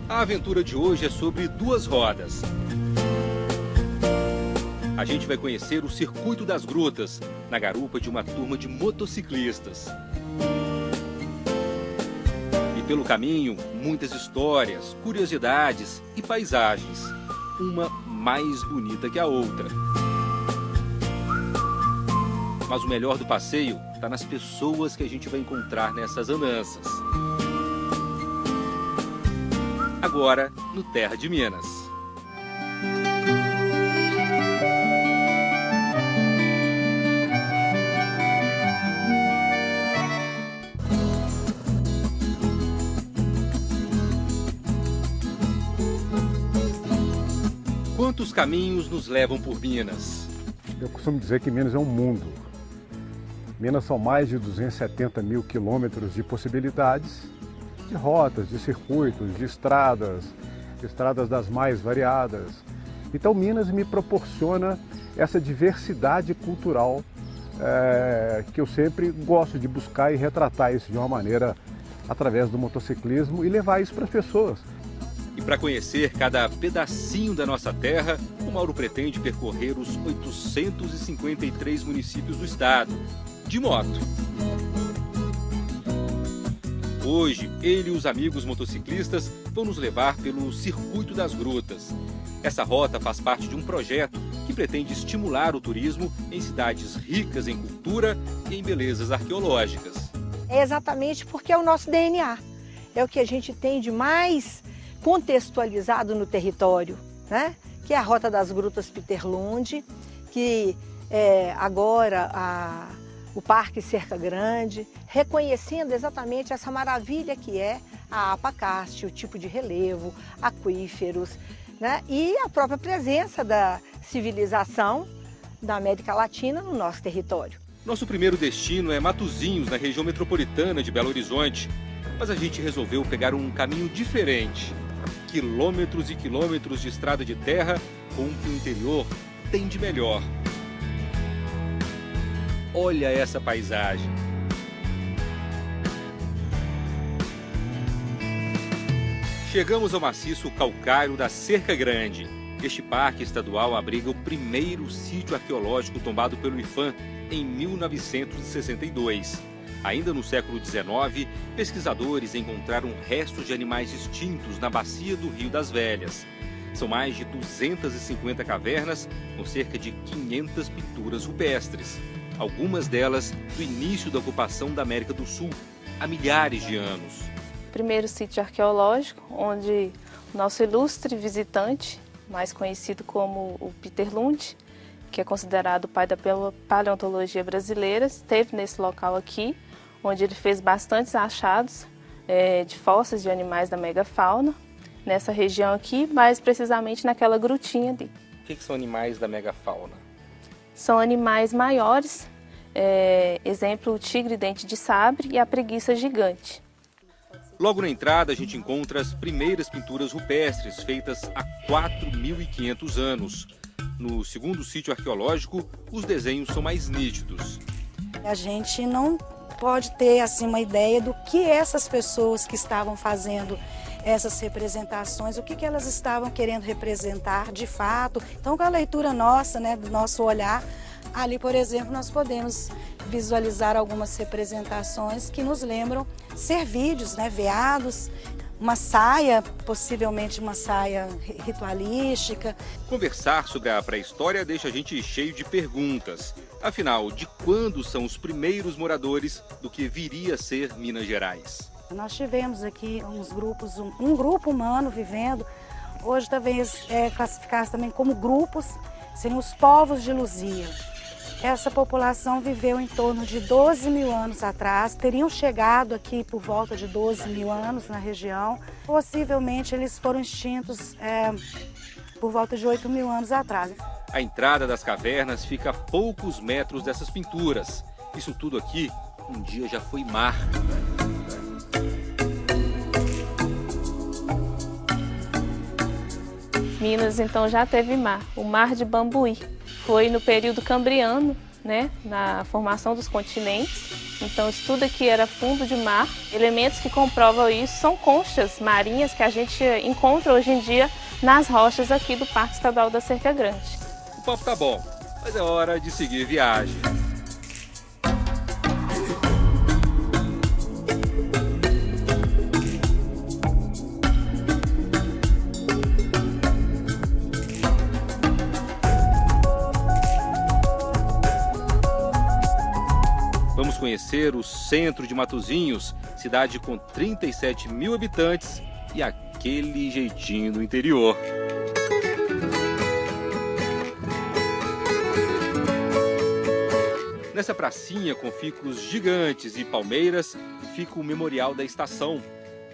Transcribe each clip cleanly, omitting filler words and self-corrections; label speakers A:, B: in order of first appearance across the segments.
A: A aventura de hoje é sobre duas rodas. A gente vai conhecer o Circuito das Grutas, na garupa de uma turma de motociclistas. E pelo caminho, muitas histórias, curiosidades e paisagens, uma mais bonita que a outra. Mas o melhor do passeio está nas pessoas que a gente vai encontrar nessas andanças. Agora, no Terra de Minas. Quantos caminhos nos levam por Minas?
B: Eu costumo dizer que Minas é um mundo. Minas são mais de 270 mil quilômetros de possibilidades, de rotas, de circuitos, de estradas das mais variadas. Então Minas me proporciona essa diversidade cultural que eu sempre gosto de buscar e retratar isso de uma maneira através do motociclismo e levar isso para as pessoas.
A: E para conhecer cada pedacinho da nossa terra, o Mauro pretende percorrer os 853 municípios do estado, de moto. Hoje, ele e os amigos motociclistas vão nos levar pelo Circuito das Grutas. Essa rota faz parte de um projeto que pretende estimular o turismo em cidades ricas em cultura e em belezas arqueológicas.
C: É exatamente porque é o nosso DNA, é o que a gente tem de mais contextualizado no território, né? Que é a Rota das Grutas Peter Lund, que agora o Parque Cerca Grande, reconhecendo exatamente essa maravilha que é a Apacaste, o tipo de relevo, aquíferos, né? E a própria presença da civilização da América Latina no nosso território.
A: Nosso primeiro destino é Matozinhos, na região metropolitana de Belo Horizonte, mas a gente resolveu pegar um caminho diferente. Quilômetros e quilômetros de estrada de terra com o que o interior tem de melhor. Olha essa paisagem. Chegamos ao maciço calcário da Cerca Grande. Este parque estadual abriga o primeiro sítio arqueológico tombado pelo IPHAN em 1962. Ainda no século XIX, pesquisadores encontraram restos de animais extintos na bacia do Rio das Velhas. São mais de 250 cavernas com cerca de 500 pinturas rupestres. Algumas delas do início da ocupação da América do Sul, há milhares de anos.
D: Primeiro sítio arqueológico, onde o nosso ilustre visitante, mais conhecido como o Peter Lund, que é considerado o pai da paleontologia brasileira, esteve nesse local aqui, onde ele fez bastantes achados de fósseis de animais da megafauna, nessa região aqui, mais precisamente naquela grutinha ali.
A: O que são animais da megafauna?
D: São animais maiores, exemplo o tigre dente de sabre e a preguiça gigante.
A: Logo na entrada a gente encontra as primeiras pinturas rupestres feitas há 4.500 anos. No segundo sítio arqueológico, os desenhos são mais nítidos.
E: A gente não pode ter assim uma ideia do que essas pessoas que estavam fazendo essas representações, o que elas estavam querendo representar de fato. Então, com a leitura nossa, né, do nosso olhar, ali, por exemplo, nós podemos visualizar algumas representações que nos lembram cervídeos, né, veados, uma saia, possivelmente uma saia ritualística.
A: Conversar sobre a pré-história deixa a gente cheio de perguntas. Afinal, de quando são os primeiros moradores do que viria a ser Minas Gerais?
E: Nós tivemos aqui uns grupos, um grupo humano vivendo, hoje talvez classificados também como grupos, seriam os povos de Luzia. Essa população viveu em torno de 12 mil anos atrás, teriam chegado aqui por volta de 12 mil anos na região. Possivelmente eles foram extintos por volta de 8 mil anos atrás.
A: A entrada das cavernas fica a poucos metros dessas pinturas. Isso tudo aqui um dia já foi mar.
D: Minas então já teve mar, o Mar de Bambuí. Foi no período cambriano, né, na formação dos continentes, em Então isso tudo aqui era fundo de mar. Elementos que comprovam isso são conchas marinhas que a gente encontra hoje em dia nas rochas aqui do Parque Estadual da Cerca Grande.
A: O papo tá bom, mas é hora de seguir viagem. Vamos conhecer o centro de Matosinhos, cidade com 37 mil habitantes e aquele jeitinho do interior. Nessa pracinha com ficus gigantes e palmeiras, fica o Memorial da Estação.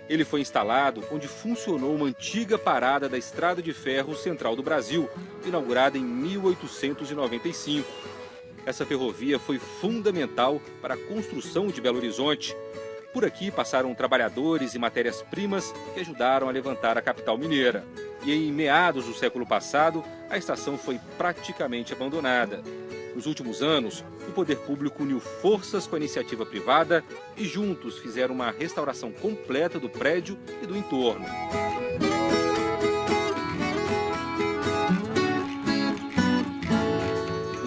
A: Ele foi instalado onde funcionou uma antiga parada da Estrada de Ferro Central do Brasil, inaugurada em 1895. Essa ferrovia foi fundamental para a construção de Belo Horizonte. Por aqui passaram trabalhadores e matérias-primas que ajudaram a levantar a capital mineira. E em meados do século passado, a estação foi praticamente abandonada. Nos últimos anos, o poder público uniu forças com a iniciativa privada e juntos fizeram uma restauração completa do prédio e do entorno.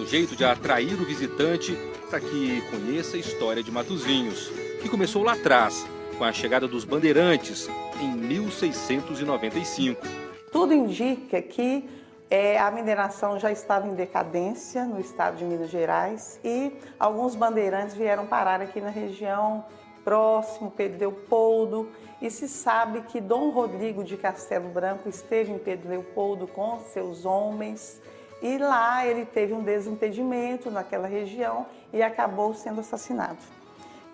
A: Jeito de atrair o visitante para que conheça a história de Matosinhos, que começou lá atrás, com a chegada dos bandeirantes em 1695.
F: Tudo indica que a mineração já estava em decadência no estado de Minas Gerais e alguns bandeirantes vieram parar aqui na região próximo, Pedro Leopoldo, e se sabe que Dom Rodrigo de Castelo Branco esteve em Pedro Leopoldo com seus homens. E lá ele teve um desentendimento naquela região e acabou sendo assassinado.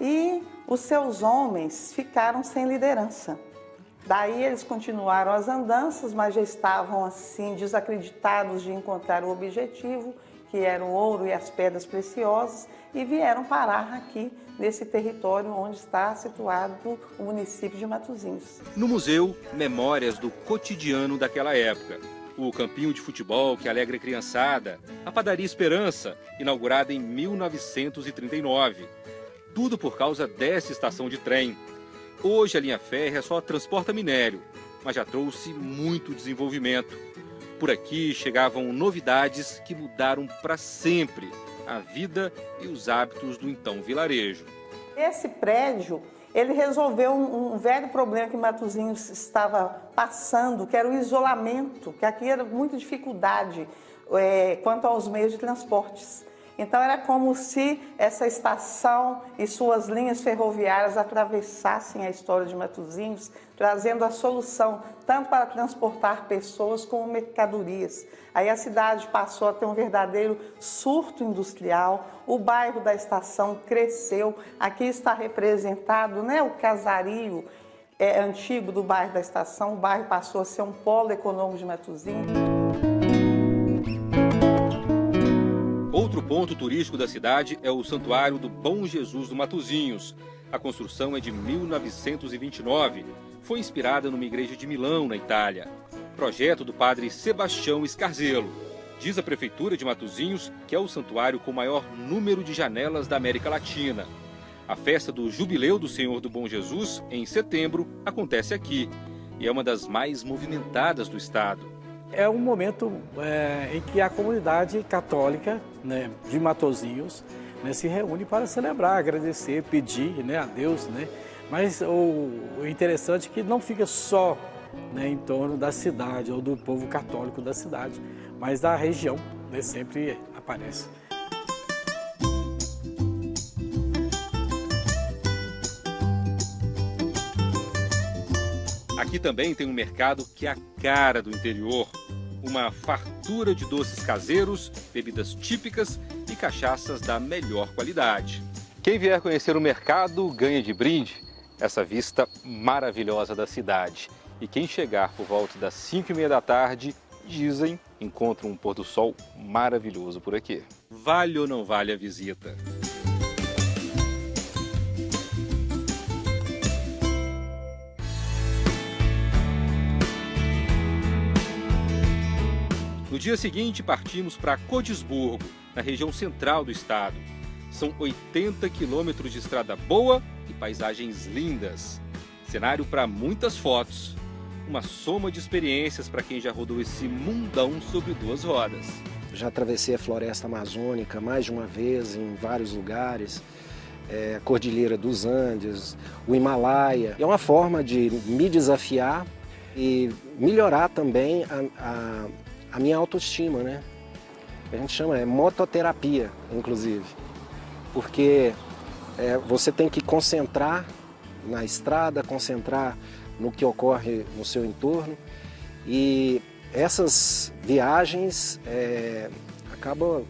F: E os seus homens ficaram sem liderança. Daí eles continuaram as andanças, mas já estavam assim desacreditados de encontrar o objetivo, que era o ouro e as pedras preciosas, e vieram parar aqui nesse território onde está situado o município de Matosinhos.
A: No museu, memórias do cotidiano daquela época. O campinho de futebol que alegra a criançada, a padaria Esperança, inaugurada em 1939. Tudo por causa dessa estação de trem. Hoje a linha férrea só transporta minério, mas já trouxe muito desenvolvimento. Por aqui chegavam novidades que mudaram para sempre a vida e os hábitos do então vilarejo.
F: Esse prédio, ele resolveu um velho problema que Matosinhos estava passando, que era o isolamento, que aqui era muita dificuldade quanto aos meios de transportes. Então era como se essa estação e suas linhas ferroviárias atravessassem a história de Matosinhos, trazendo a solução tanto para transportar pessoas como mercadorias. Aí a cidade passou a ter um verdadeiro surto industrial, o bairro da estação cresceu, aqui está representado, o casario antigo do bairro da estação, o bairro passou a ser um polo econômico de Matosinhos.
A: Outro ponto turístico da cidade é o Santuário do Bom Jesus do Matosinhos. A construção é de 1929. Foi inspirada numa igreja de Milão, na Itália. Projeto do padre Sebastião Scarzelo. Diz a Prefeitura de Matosinhos que é o santuário com o maior número de janelas da América Latina. A festa do Jubileu do Senhor do Bom Jesus, em setembro, acontece aqui. E é uma das mais movimentadas do estado.
G: É um momento em que a comunidade católica de Matosinhos se reúne para celebrar, agradecer, pedir a Deus. Mas o interessante é que não fica só em torno da cidade ou do povo católico da cidade, mas da região, sempre aparece.
A: Aqui também tem um mercado que é a cara do interior. Uma fartura de doces caseiros, bebidas típicas e cachaças da melhor qualidade. Quem vier conhecer o mercado ganha de brinde essa vista maravilhosa da cidade. E quem chegar por volta das 5h30 da tarde, dizem, encontra um pôr do sol maravilhoso por aqui. Vale ou não vale a visita? No dia seguinte, partimos para Codisburgo, na região central do estado. São 80 quilômetros de estrada boa e paisagens lindas. Cenário para muitas fotos. Uma soma de experiências para quem já rodou esse mundão sobre duas rodas.
H: Já atravessei a floresta amazônica mais de uma vez em vários lugares. A Cordilheira dos Andes, o Himalaia. É uma forma de me desafiar e melhorar também a minha autoestima, né? A gente chama mototerapia, inclusive. Porque você tem que concentrar na estrada, concentrar no que ocorre no seu entorno. E essas viagens acabam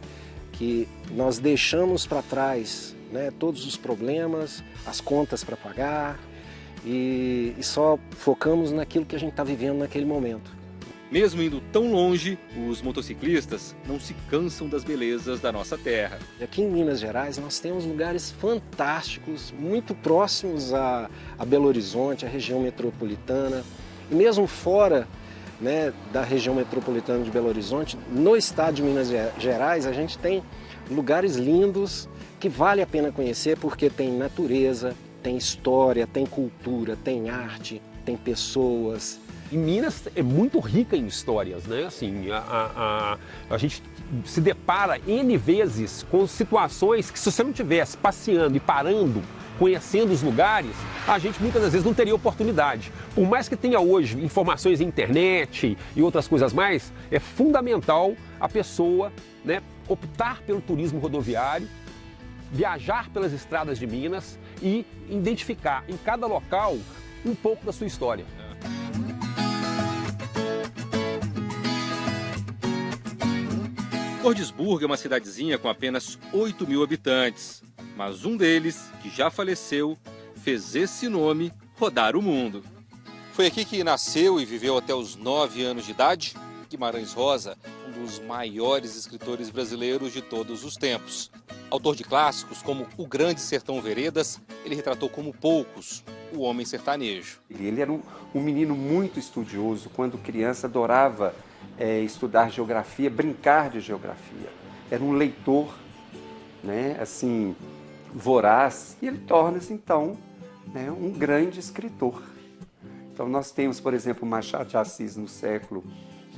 H: que nós deixamos para trás, né, todos os problemas, as contas para pagar e só focamos naquilo que a gente está vivendo naquele momento.
A: Mesmo indo tão longe, os motociclistas não se cansam das belezas da nossa terra.
H: E aqui em Minas Gerais nós temos lugares fantásticos, muito próximos a Belo Horizonte, a região metropolitana. E mesmo fora, né, da região metropolitana de Belo Horizonte, no estado de Minas Gerais a gente tem lugares lindos que vale a pena conhecer porque tem natureza, tem história, tem cultura, tem arte, tem pessoas.
I: E Minas é muito rica em histórias, né? Assim, a gente se depara N vezes com situações que se você não estivesse passeando e parando, conhecendo os lugares, a gente muitas das vezes não teria oportunidade. Por mais que tenha hoje informações na internet e outras coisas mais, é fundamental a pessoa, né, optar pelo turismo rodoviário, viajar pelas estradas de Minas e identificar em cada local um pouco da sua história.
A: Cordisburgo é uma cidadezinha com apenas 8 mil habitantes, mas um deles, que já faleceu, fez esse nome rodar o mundo. Foi aqui que nasceu e viveu até os 9 anos de idade Guimarães Rosa, um dos maiores escritores brasileiros de todos os tempos. Autor de clássicos como O Grande Sertão Veredas, ele retratou como poucos o homem sertanejo.
J: Ele era um menino muito estudioso. Quando criança, adorava estudar geografia, brincar de geografia. Era um leitor, né, assim, voraz, e ele torna-se, então, né, um grande escritor. Então, nós temos, por exemplo, Machado de Assis no século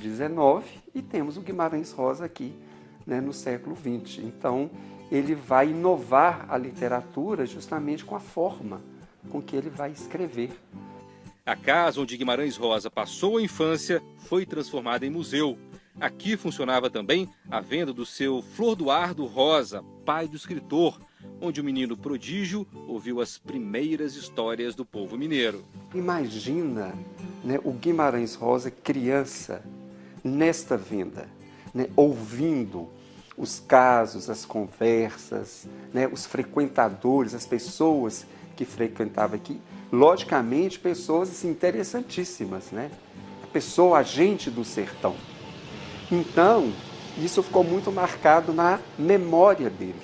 J: XIX e temos o Guimarães Rosa aqui, né, no século XX. Então, ele vai inovar a literatura justamente com a forma com que ele vai escrever.
A: A casa onde Guimarães Rosa passou a infância foi transformada em museu. Aqui funcionava também a venda do seu Flordoardo Rosa, pai do escritor, onde o menino prodígio ouviu as primeiras histórias do povo mineiro.
J: Imagina, né, o Guimarães Rosa, criança, nesta venda, né, ouvindo os casos, as conversas, né, os frequentadores, as pessoas que frequentavam aqui. Logicamente, pessoas assim, interessantíssimas, né? A pessoa, a gente do sertão. Então, isso ficou muito marcado na memória dele.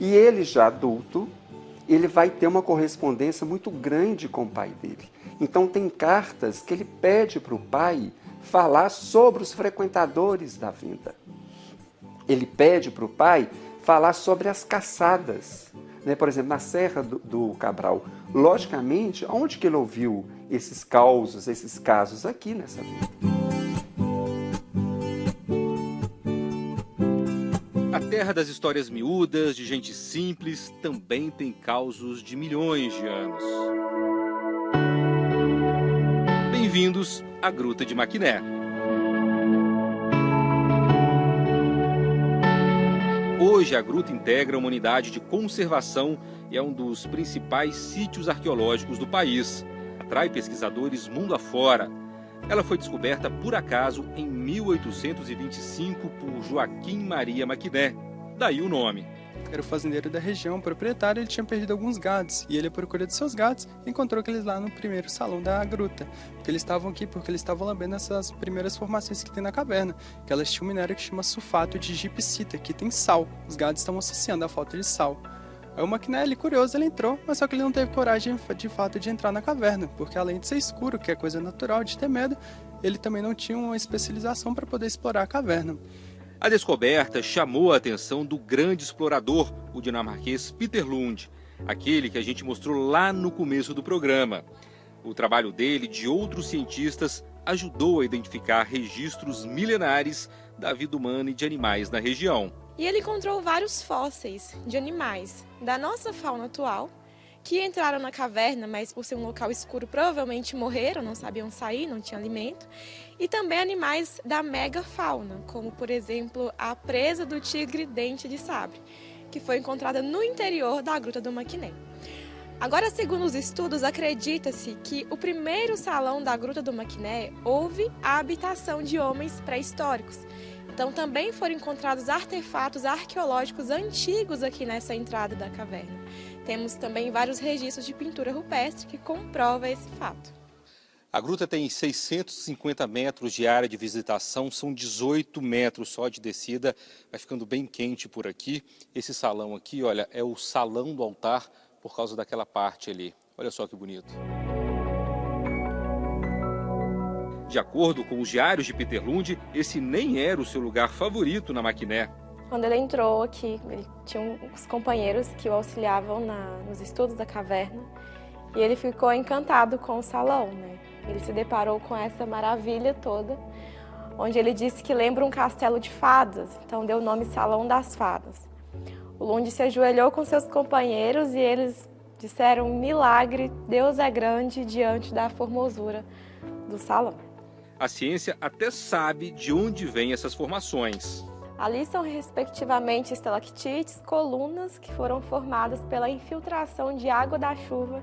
J: E ele, já adulto, ele vai ter uma correspondência muito grande com o pai dele. Então, tem cartas que ele pede para o pai falar sobre os frequentadores da venda. Ele pede para o pai falar sobre as caçadas, né? Por exemplo, na Serra do Cabral. Logicamente, onde que ele ouviu esses causos, esses casos? Aqui nessa venda.
A: A terra das histórias miúdas, de gente simples, também tem causos de milhões de anos. Bem-vindos à Gruta de Maquiné. Hoje a gruta integra uma unidade de conservação e é um dos principais sítios arqueológicos do país. Atrai pesquisadores mundo afora. Ela foi descoberta por acaso em 1825 por Joaquim Maria Maquiné. Daí o nome.
K: Era o fazendeiro da região, o proprietário, ele tinha perdido alguns gados. E ele, à procura de seus gados, encontrou aqueles lá no primeiro salão da gruta. Porque eles estavam aqui, porque eles estavam lambendo essas primeiras formações que tem na caverna. Que elas tinham um minério que chama sulfato de gipsita, que tem sal. Os gados estavam associando a falta de sal. Aí o Maquiné, ele curioso, ele entrou, mas só que ele não teve coragem de fato de entrar na caverna. Porque além de ser escuro, que é coisa natural, de ter medo, ele também não tinha uma especialização para poder explorar a caverna.
A: A descoberta chamou a atenção do grande explorador, o dinamarquês Peter Lund, aquele que a gente mostrou lá no começo do programa. O trabalho dele e de outros cientistas ajudou a identificar registros milenares da vida humana e de animais na região.
L: E ele encontrou vários fósseis de animais da nossa fauna atual, que entraram na caverna, mas por ser um local escuro provavelmente morreram, não sabiam sair, não tinham alimento. E também animais da megafauna, como por exemplo a presa do tigre dente de sabre, que foi encontrada no interior da Gruta do Maquiné. Agora, segundo os estudos, acredita-se que o primeiro salão da Gruta do Maquiné houve a habitação de homens pré-históricos. Então também foram encontrados artefatos arqueológicos antigos aqui nessa entrada da caverna. Temos também vários registros de pintura rupestre que comprova esse fato.
A: A gruta tem 650 metros de área de visitação, são 18 metros só de descida, vai ficando bem quente por aqui. Esse salão aqui, olha, é o salão do altar por causa daquela parte ali. Olha só que bonito. De acordo com os diários de Peter Lund, esse nem era o seu lugar favorito na Maquiné.
L: Quando ele entrou aqui, ele tinha uns companheiros que o auxiliavam nos estudos da caverna e ele ficou encantado com o salão, né? Ele se deparou com essa maravilha toda, onde ele disse que lembra um castelo de fadas, então deu o nome Salão das Fadas. O Lund se ajoelhou com seus companheiros e eles disseram: milagre, Deus é grande diante da formosura do salão.
A: A ciência até sabe de onde vêm essas formações.
L: Ali são respectivamente estalactites, colunas que foram formadas pela infiltração de água da chuva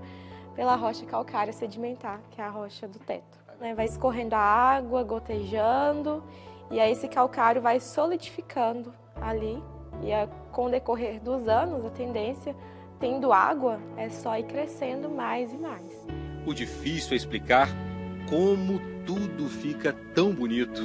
L: pela rocha calcária sedimentar, que é a rocha do teto. Vai escorrendo a água, gotejando, e aí esse calcário vai solidificando ali. E com o decorrer dos anos, a tendência, tendo água, é só ir crescendo mais e mais.
A: O difícil é explicar como tudo fica tão bonito.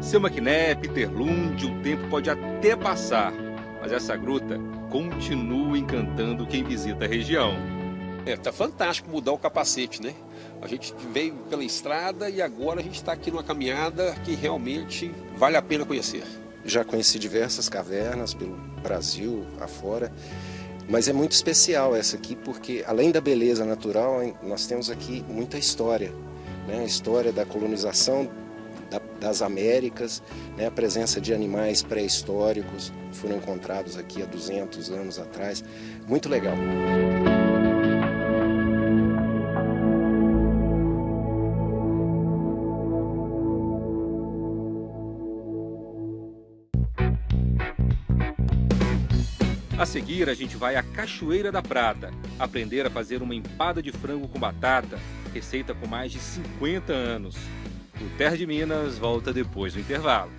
A: Seu Maquiné, Peter Lund, o tempo pode até passar, mas essa gruta continua encantando quem visita a região.
I: Tá fantástico mudar o capacete, né? A gente veio pela estrada e agora a gente está aqui numa caminhada que realmente vale a pena conhecer.
H: Já conheci diversas cavernas pelo Brasil, afora, mas é muito especial essa aqui porque, além da beleza natural, nós temos aqui muita história, né? A história da colonização das Américas, né? A presença de animais pré-históricos que foram encontrados aqui há 200 anos atrás. Muito legal.
A: A seguir, a gente vai à Cachoeira da Prata, aprender a fazer uma empada de frango com batata, receita com mais de 50 anos. O Terra de Minas volta depois do intervalo.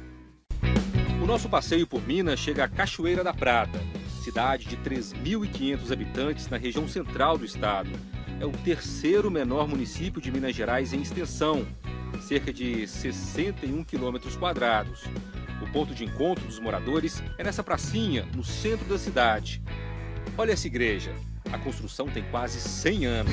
A: O nosso passeio por Minas chega à Cachoeira da Prata, cidade de 3.500 habitantes na região central do estado. É o terceiro menor município de Minas Gerais em extensão, cerca de 61 quilômetros quadrados. O ponto de encontro dos moradores é nessa pracinha, no centro da cidade. Olha essa igreja. A construção tem quase 100 anos.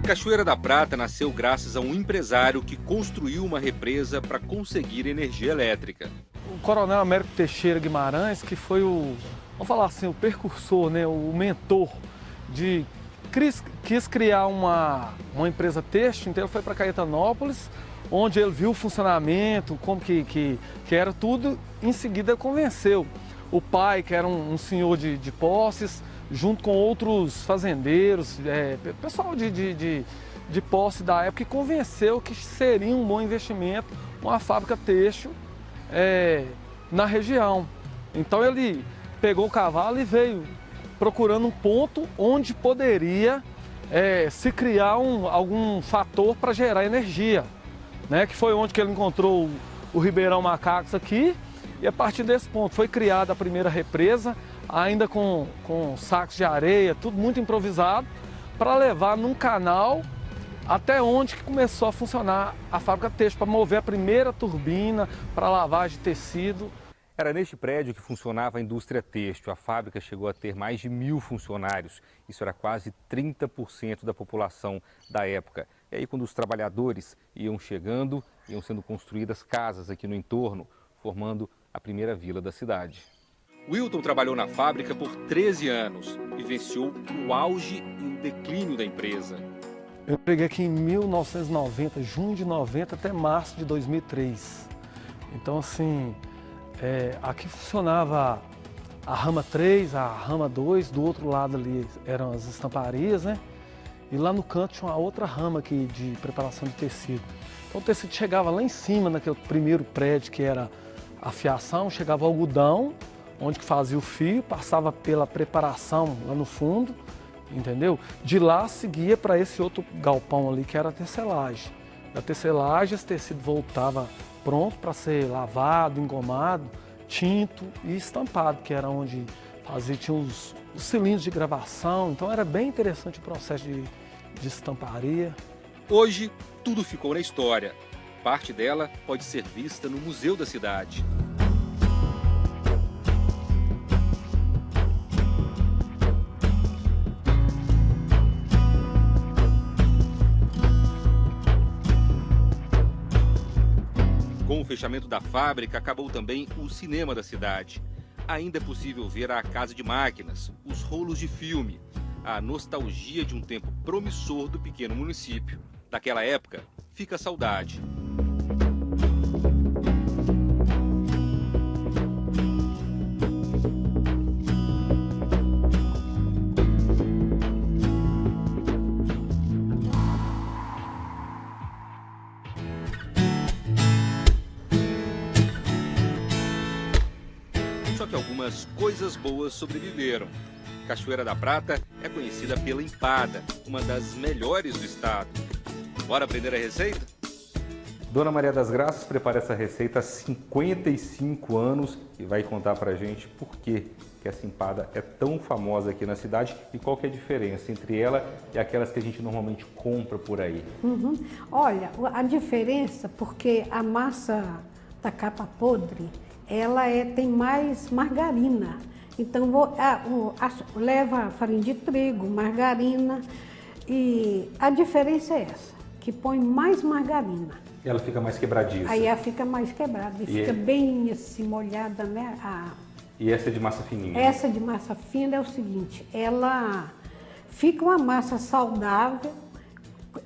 A: Cachoeira da Prata nasceu graças a um empresário que construiu uma represa para conseguir energia elétrica.
M: O coronel Américo Teixeira Guimarães, que foi vamos falar assim, o percursor, né, o mentor, quis criar uma empresa têxtil, então ele foi para Caetanópolis, onde ele viu o funcionamento, como que era tudo, em seguida convenceu o pai, que era um senhor de posses, junto com outros fazendeiros, pessoal de posse da época, e convenceu que seria um bom investimento uma fábrica têxtil na região. Então ele pegou o cavalo e veio procurando um ponto onde poderia se criar algum fator para gerar energia, né? Que foi onde que ele encontrou o Ribeirão Macacos aqui, e a partir desse ponto foi criada a primeira represa, ainda com sacos de areia, tudo muito improvisado, para levar num canal até onde que começou a funcionar a fábrica têxtil, para mover a primeira turbina para lavagem de tecido.
A: Era neste prédio que funcionava a indústria têxtil. A fábrica chegou a ter mais de 1.000 funcionários. Isso era quase 30% da população da época. E aí, quando os trabalhadores iam chegando, iam sendo construídas casas aqui no entorno, formando a primeira vila da cidade. Wilton trabalhou na fábrica por 13 anos. Vivenciou o auge e o declínio da empresa.
M: Eu peguei aqui em 1990, junho de 90 até março de 2003. Então, assim... aqui funcionava a rama 3, a rama 2, do outro lado ali eram as estamparias, né? E lá no canto tinha uma outra rama aqui de preparação de tecido. Então o tecido chegava lá em cima, naquele primeiro prédio que era a fiação, chegava o algodão, onde que fazia o fio, passava pela preparação lá no fundo, entendeu? De lá seguia para esse outro galpão ali que era a tecelagem. Da tecelagem esse tecido voltava pronto para ser lavado, engomado, tinto e estampado, que era onde tinha os cilindros de gravação. Então era bem interessante o processo de estamparia.
A: Hoje, tudo ficou na história. Parte dela pode ser vista no Museu da Cidade. Com o fechamento da fábrica, acabou também o cinema da cidade. Ainda é possível ver a casa de máquinas, os rolos de filme, a nostalgia de um tempo promissor do pequeno município. Daquela época, fica a saudade. Só que algumas coisas boas sobreviveram. Cachoeira da Prata é conhecida pela empada, uma das melhores do estado. Bora aprender a receita? Dona Maria das Graças prepara essa receita há 55 anos e vai contar pra gente por que essa empada é tão famosa aqui na cidade e qual que é a diferença entre ela e aquelas que a gente normalmente compra por aí.
N: Olha, a diferença, porque a massa da capa podre, ela tem mais margarina. Então, leva farinha de trigo, margarina, e a diferença é essa, que põe mais margarina.
A: E ela fica mais quebradiça.
N: Aí ela fica mais quebrada e fica bem assim, molhada, né?
A: E essa é de massa fininha?
N: Essa de massa fina é o seguinte, ela fica uma massa saudável,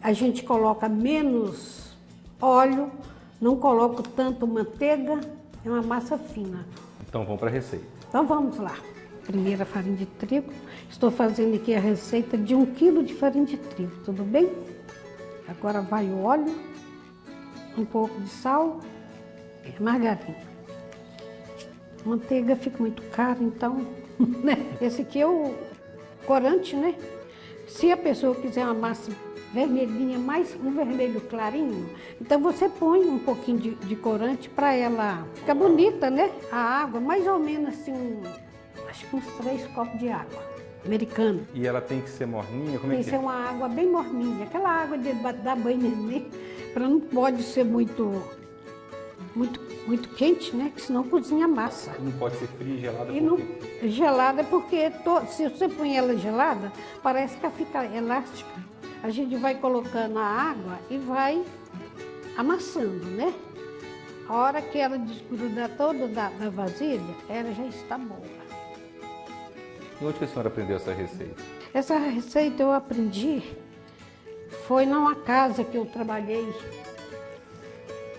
N: a gente coloca menos óleo, não coloca tanto manteiga, é uma massa fina.
A: Então vamos para a receita.
N: Então vamos lá. Primeiro a farinha de trigo. Estou fazendo aqui a receita de 1 kg de farinha de trigo, tudo bem? Agora vai o óleo, um pouco de sal e margarina. Manteiga fica muito cara, então, né? Esse aqui é o corante, né? Se a pessoa quiser uma massa vermelhinha, mais um vermelho clarinho, então você põe um pouquinho de corante para ela ficar bonita, né? A água, mais ou menos assim, acho que uns 3 copos de água americana.
A: E ela tem que ser morninha? Como
N: tem que ser uma água bem morninha, aquela água de dar banho neném, não pode ser muito quente, né? Que senão cozinha a massa.
A: Não pode ser fria e gelada?
N: Gelada porque se você põe ela gelada, parece que ela fica elástica. A gente vai colocando a água e vai amassando, né? A hora que ela desgrudar toda da vasilha, ela já está boa.
A: E onde que a senhora aprendeu essa receita?
N: Essa receita eu aprendi, foi numa casa que eu trabalhei.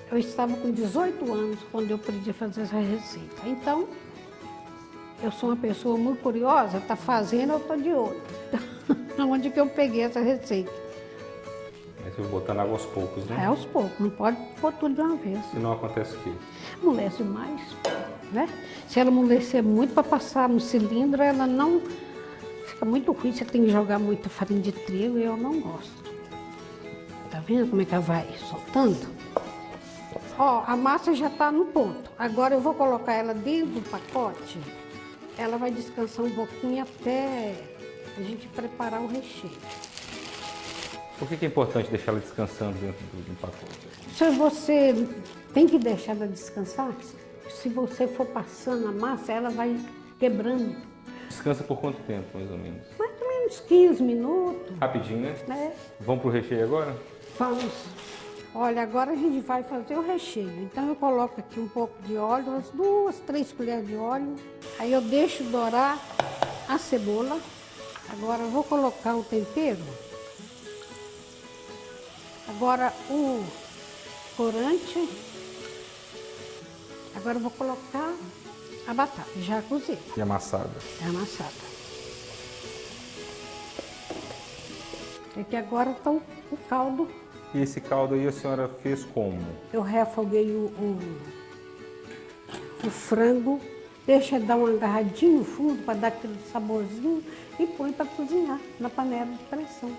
N: Eu estava com 18 anos quando eu aprendi a fazer essa receita. Então, eu sou uma pessoa muito curiosa, está fazendo, eu estou de olho. Onde que eu peguei essa receita?
A: Mas eu vou botando água aos poucos, né?
N: É aos poucos, não pode pôr tudo de uma vez.
A: Senão acontece o quê?
N: Amolece mais, né? Se ela amolecer muito para passar no cilindro, ela não... Fica muito ruim, você tem que jogar muita farinha de trigo e eu não gosto. Tá vendo como é que ela vai soltando? Ó, a massa já está no ponto. Agora eu vou colocar ela dentro do pacote. Ela vai descansar um pouquinho até a gente preparar o recheio.
A: Por que é importante deixar ela descansando dentro do pacote?
N: Se você tem que deixar ela descansar, se você for passando a massa, ela vai quebrando.
A: Descansa por quanto tempo, mais ou menos?
N: Mais ou menos 15 minutos.
A: Rapidinho, né?
N: É.
A: Vamos pro recheio agora?
N: Vamos. Olha, agora a gente vai fazer o recheio. Então eu coloco aqui um pouco de óleo, umas 2, 3 colheres de óleo. Aí eu deixo dourar a cebola. Agora eu vou colocar o tempero. Agora o corante. Agora eu vou colocar a batata já cozida.
A: E amassada.
N: É amassada. Aqui agora está o caldo.
A: E esse caldo aí a senhora fez como?
N: Eu refoguei o frango, deixa dar uma agarradinha no fundo para dar aquele saborzinho e põe para cozinhar na panela de pressão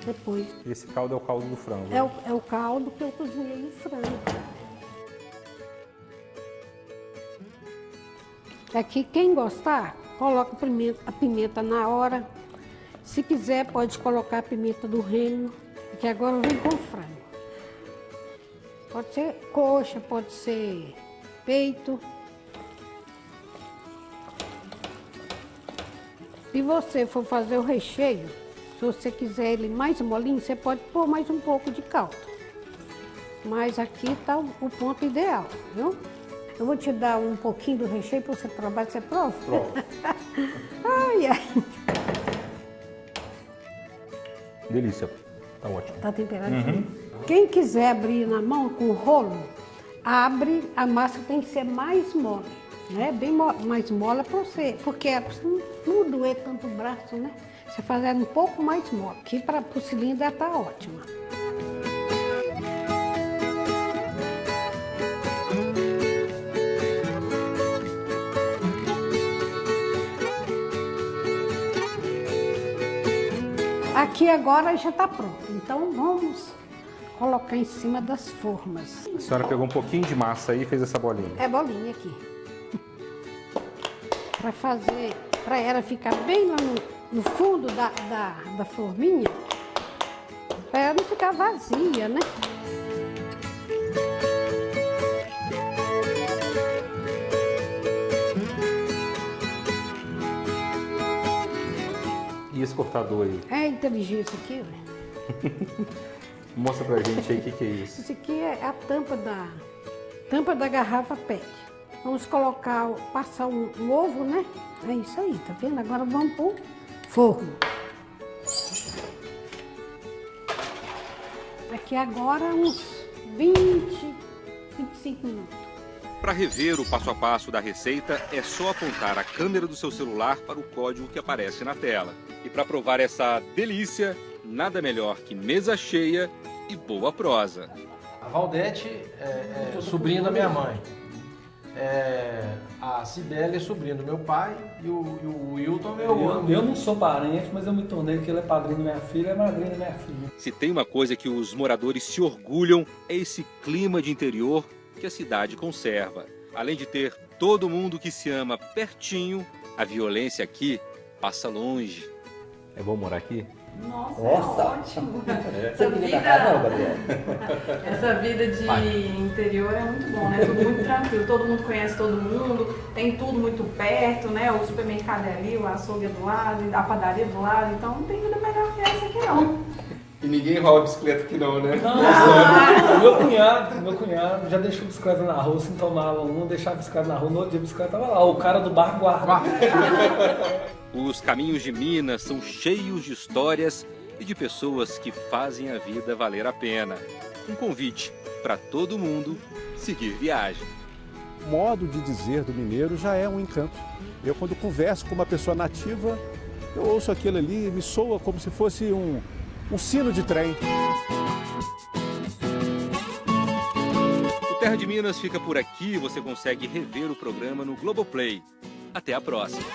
N: depois.
A: Esse caldo é o caldo do frango?
N: É o caldo que eu cozinhei no frango. Aqui, quem gostar, coloca a pimenta na hora. Se quiser, pode colocar a pimenta do reino, que agora vem com frango. Pode ser coxa, pode ser peito. Se você for fazer o recheio, se você quiser ele mais molinho, você pode pôr mais um pouco de caldo. Mas aqui está o ponto ideal, viu? Eu vou te dar um pouquinho do recheio para você provar. Você prova?
A: Prova.
N: Ai, ai.
A: Delícia. Tá ótimo.
N: Tá temperadinho. Quem quiser abrir na mão com rolo, abre, a massa tem que ser mais mole, né? Bem mais mole para você, porque você não doer tanto o braço, né? Você fazendo um pouco mais mole, que para o cilindro tá ótima. Aqui agora já está pronto, então vamos colocar em cima das formas.
A: A senhora pegou um pouquinho de massa aí e fez essa bolinha.
N: É bolinha aqui. Para fazer, para ela ficar bem lá no fundo da forminha, para ela não ficar vazia, né?
A: E esse cortador aí?
N: É inteligência aqui, né?
A: Mostra pra gente aí o que é isso.
N: Isso aqui é a tampa da garrafa PET. Vamos colocar, passar um ovo, né? É isso aí, tá vendo? Agora vamos pro forno. Aqui agora uns 20, 25 minutos.
A: Para rever o passo a passo da receita, é só apontar a câmera do seu celular para o código que aparece na tela. E para provar essa delícia, nada melhor que mesa cheia e boa prosa.
O: A Valdete é sobrinha da minha mãe. A Cibele é sobrinha do meu pai e o Wilton é meu irmão.
G: Eu não sou parente, mas eu me tornei que ele é padrinho da minha filha, é madrinha da minha filha.
A: Se tem uma coisa que os moradores se orgulham, é esse clima de interior que a cidade conserva. Além de ter todo mundo que se ama pertinho, a violência aqui passa longe. É bom morar aqui?
P: Nossa, é ótimo. Essa vida de interior é muito bom, né? Tudo muito tranquilo, todo mundo conhece todo mundo, tem tudo muito perto, né? O supermercado é ali, o açougue é do lado, a padaria do lado, então não tem vida melhor que essa aqui não.
A: E ninguém rouba bicicleta aqui não, né?
G: Não, meu cunhado já deixou a bicicleta na rua, se tomava uma, deixava a bicicleta na rua, no outro dia a bicicleta tava lá, o cara do bar guarda.
A: Os caminhos de Minas são cheios de histórias e de pessoas que fazem a vida valer a pena. Um convite para todo mundo seguir viagem.
B: O modo de dizer do mineiro já é um encanto. Eu, quando converso com uma pessoa nativa, eu ouço aquilo ali e me soa como se fosse um sino de trem.
A: O Terra de Minas fica por aqui. Você consegue rever o programa no Globoplay. Até a próxima.